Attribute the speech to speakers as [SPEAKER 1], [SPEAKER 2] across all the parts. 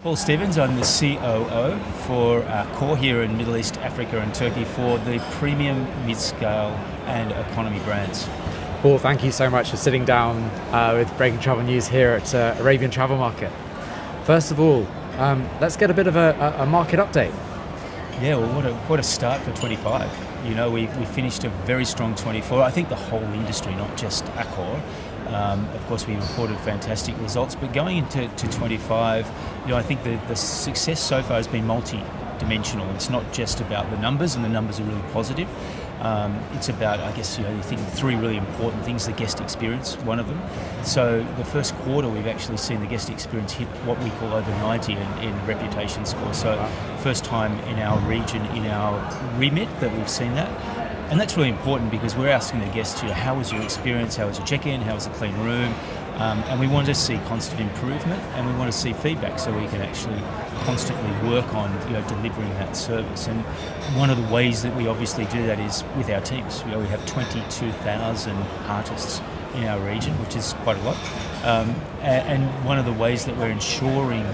[SPEAKER 1] Paul Stevens, I'm the COO for Accor here in Middle East, Africa and Turkey for the premium, mid-scale and economy brands.
[SPEAKER 2] Paul, thank you so much for sitting down with Breaking Travel News here at Arabian Travel Market. First of all, let's get a bit of a market update.
[SPEAKER 1] Yeah, well, what a start for 25. You know, we finished a very strong 24. I think the whole industry, not just Accor. Of course, we reported fantastic results, but going into 25, I think the success so far has been multi-dimensional. It's not just about the numbers, and the numbers are really positive. It's about, I guess, you think three really important things. The guest experience, one of them. So the first quarter, we've actually seen the guest experience hit what we call over 90 in reputation score. So first time in our region, in our remit, that we've seen that. And that's really important because we're asking the guests, how was your experience, how was your check-in, how was the clean room, and we want to see constant improvement, and we want to see feedback so we can actually constantly work on delivering that service. And one of the ways that we obviously do that is with our teams. We have 22,000 artists in our region, which is quite a lot. And one of the ways that we're ensuring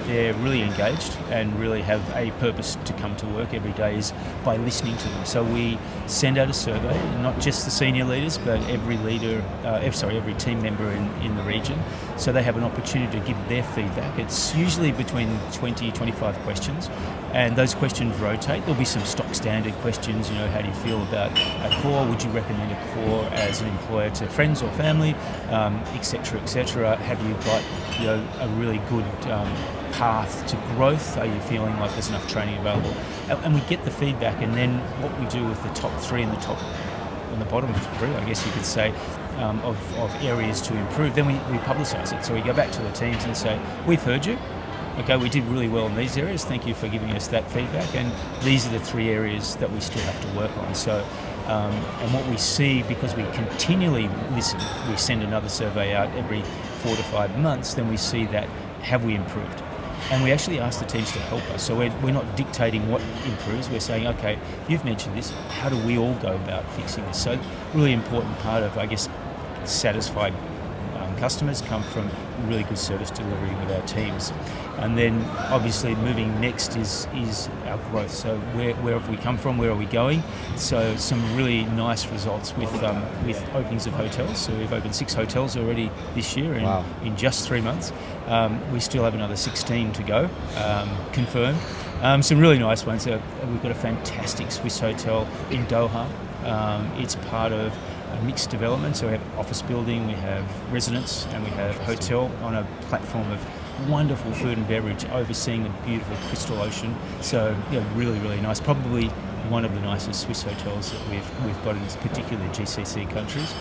[SPEAKER 1] they're really engaged and really have a purpose to come to work every day is by listening to them. So we send out a survey, not just the senior leaders, but every leader, every team member in the region. So they have an opportunity to give their feedback. It's usually between 20, 25 questions, and those questions rotate. There'll be some stock standard questions, how do you feel about Accor? Would you recommend Accor as an employer to friends or family, et cetera, et cetera? Have you got a really good path to growth? Are you feeling like there's enough training available? And we get the feedback, and then what we do with the top three and the bottom three, I guess you could say, of areas to improve, then we publicise it. So we go back to the teams and say, we've heard you. Okay, we did really well in these areas. Thank you for giving us that feedback. And these are the three areas that we still have to work on. So, and what we see, because we continually listen, we send another survey out every 4 to 5 months, then we see that, have we improved? And we actually ask the teams to help us. So we're not dictating what improves. We're saying, okay, you've mentioned this. How do we all go about fixing this? So really important part of, I guess, satisfied customers come from really good service delivery with our teams. And then obviously moving next is our growth. So where have we come from? Where are we going? So some really nice results with openings of hotels. So we've opened 6 hotels already this year in just 3 months. We still have another 16 to go, confirmed. Some really nice ones. We've got a fantastic Swiss hotel in Doha. It's part of a mixed development, so we have office building, we have residence, and we have hotel on a platform of wonderful food and beverage overseeing the beautiful crystal ocean. So really, really nice. Probably one of the nicest Swiss hotels that we've got in this particular GCC countries.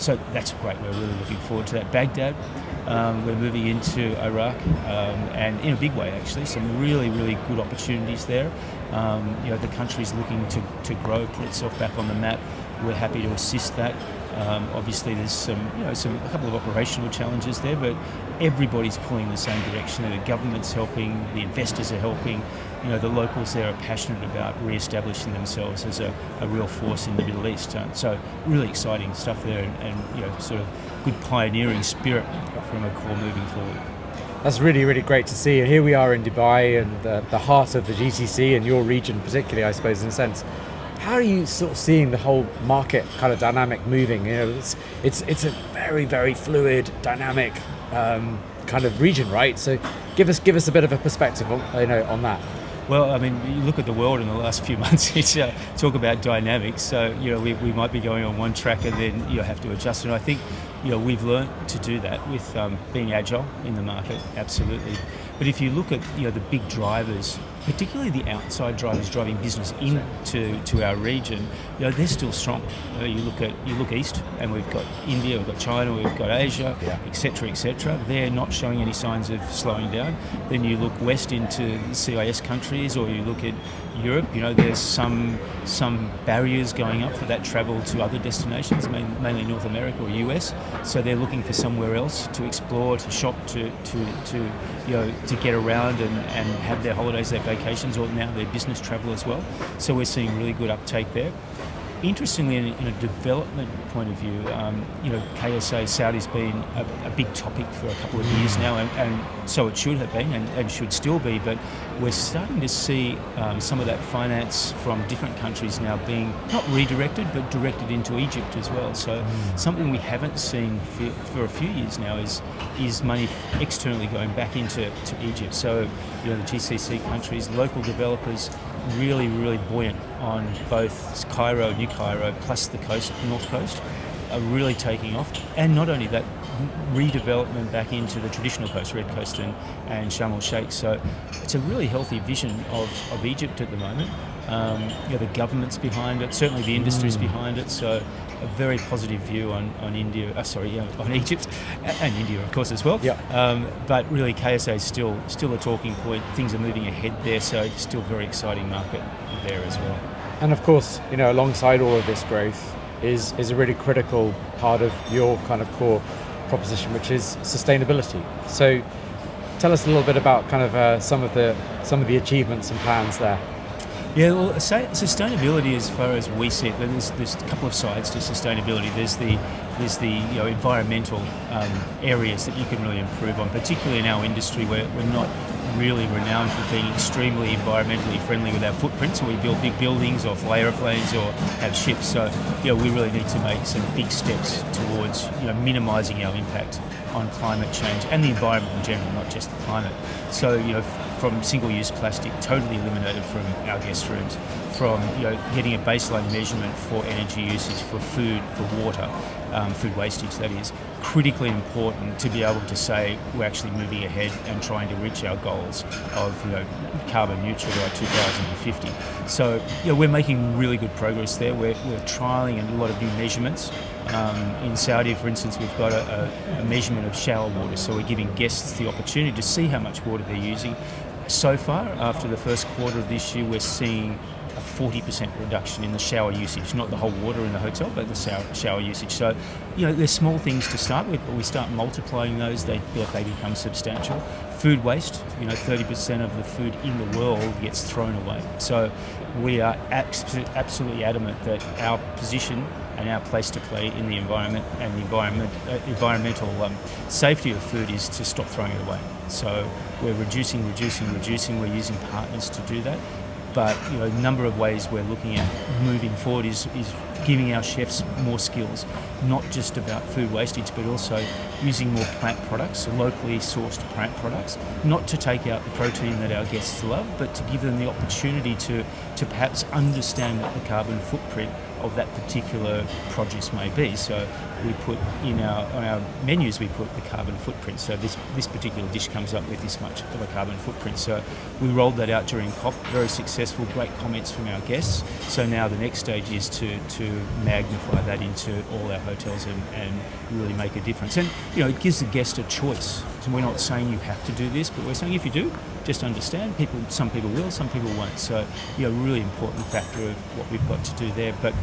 [SPEAKER 1] So that's great. We're really looking forward to that. Baghdad, we're moving into Iraq, and in a big way actually. Some really, really good opportunities there. The country's looking to grow, put itself back on the map. We're happy to assist that. Obviously, there's a couple of operational challenges there, but everybody's pulling the same direction. The government's helping, the investors are helping. The locals there are passionate about re-establishing themselves as a real force in the Middle East. So really exciting stuff there, and sort of good pioneering spirit from Accor moving forward.
[SPEAKER 2] That's really, really great to see. And here we are in Dubai, and the heart of the GCC and your region particularly, I suppose, in a sense. How are you sort of seeing the whole market kind of dynamic moving? It's a very, very fluid, dynamic kind of region, right? So give us a bit of a perspective on that.
[SPEAKER 1] Well, I mean, you look at the world in the last few months, it's talk about dynamics. So, we might be going on one track and then you have to adjust. And I think, we've learned to do that with being agile in the market, absolutely. But if you look at, the big drivers, particularly the outside drivers driving business into our region, they're still strong. You look east, and we've got India, we've got China, we've got Asia, etc., etc. They're not showing any signs of slowing down. Then you look west into the CIS countries, or you look at Europe. There's some barriers going up for that travel to other destinations, mainly North America or US. So they're looking for somewhere else to explore, to shop, to get around and have their holidays, their vacations, or now their business travel as well. So we're seeing really good uptake there. Interestingly, in a development point of view, KSA, Saudi's been a big topic for a couple of years now, and so it should have been and should still be, but we're starting to see some of that finance from different countries now being not redirected, but directed into Egypt as well. So something we haven't seen for a few years now is money externally going back into Egypt. So, the GCC countries, local developers, really, really buoyant on both Cairo, New Cairo, plus the coast, North Coast, are really taking off. And not only that, redevelopment back into the traditional coast, Red Coast and Sharm el Sheikh. So it's a really healthy vision of Egypt at the moment. The government's behind it, certainly the industry's behind it. So a very positive view on Egypt and India, of course, as well.
[SPEAKER 2] Yeah.
[SPEAKER 1] But really, KSA is still a talking point. Things are moving ahead there, so it's still a very exciting market there as well.
[SPEAKER 2] And of course, alongside all of this growth is a really critical part of your kind of core proposition, which is sustainability. So tell us a little bit about kind of some of the achievements and plans there.
[SPEAKER 1] Yeah, well, sustainability, as far as we see it, there's a couple of sides to sustainability. There's the environmental areas that you can really improve on, particularly in our industry where we're not really renowned for being extremely environmentally friendly with our footprint. So we build big buildings or fly airplanes or have ships. So we really need to make some big steps towards minimising our impact on climate change and the environment in general, not just the climate. So from single-use plastic, totally eliminated from our guest rooms, from getting a baseline measurement for energy usage, for food, for water, food wastage, that is, critically important to be able to say we're actually moving ahead and trying to reach our goals of carbon neutral by 2050. So we're making really good progress there. We're trialling a lot of new measurements. In Saudi, for instance, we've got a measurement of shower water, so we're giving guests the opportunity to see how much water they're using. So far, after the first quarter of this year, we're seeing a 40% reduction in the shower usage, not the whole water in the hotel, but the shower usage. So, there's small things to start with, but we start multiplying those, they become substantial. Food waste, 30% of the food in the world gets thrown away. So we are absolutely adamant that our position and our place to play in the environment and the environmental safety of food is to stop throwing it away. So we're reducing. We're using partners to do that. But a number of ways we're looking at moving forward is giving our chefs more skills, not just about food wastage, but also using more plant products, locally sourced plant products, not to take out the protein that our guests love, but to give them the opportunity to perhaps understand what the carbon footprint of that particular produce may be. So we put on our menus, we put the carbon footprint. So this particular dish comes up with this much of a carbon footprint. So we rolled that out during COP, very successful, great comments from our guests. So now the next stage is to magnify that into all our hotels and really make a difference. And it gives the guest a choice. So we're not saying you have to do this, but we're saying if you do, just understand. Some people will, some people won't. So really important factor of what we've got to do there. But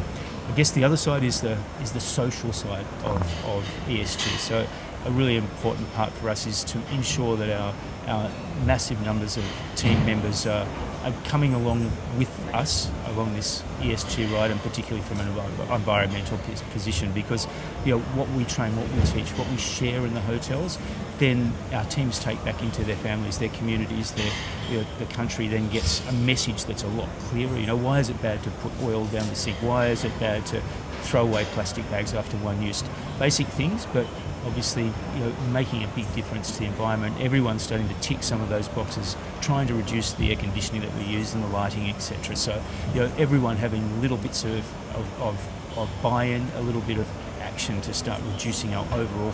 [SPEAKER 1] I guess the other side is the social side of ESG. So a really important part for us is to ensure that our massive numbers of team members are coming along with us along this ESG ride, and particularly from an environmental position, because what we train, what we teach, what we share in the hotels, then our teams take back into their families, their communities, the country then gets a message that's a lot clearer. Why is it bad to put oil down the sink? Why is it bad to throw away plastic bags after one use? Basic things, but obviously making a big difference to the environment. Everyone's starting to tick some of those boxes, trying to reduce the air conditioning that we use and the lighting, etc. So everyone having little bits of buy-in, a little bit of action to start reducing our overall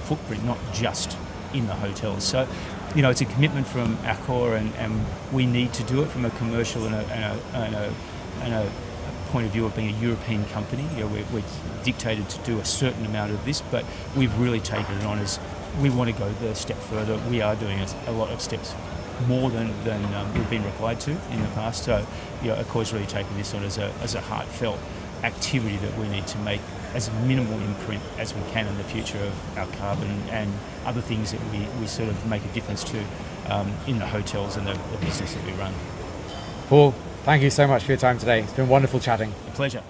[SPEAKER 1] footprint, not just in the hotels. So it's a commitment from Accor, and we need to do it from a commercial and a point of view of being a European company. We're dictated to do a certain amount of this, but we've really taken it on as we want to go the step further. We are doing a lot of steps more than we've been required to in the past. So Accor's really taken this on as a heartfelt activity that we need to make as minimal imprint as we can in the future of our carbon and other things that we sort of make a difference to in the hotels and the business that we run.
[SPEAKER 2] Paul, thank you so much for your time today. It's been wonderful chatting.
[SPEAKER 1] A pleasure.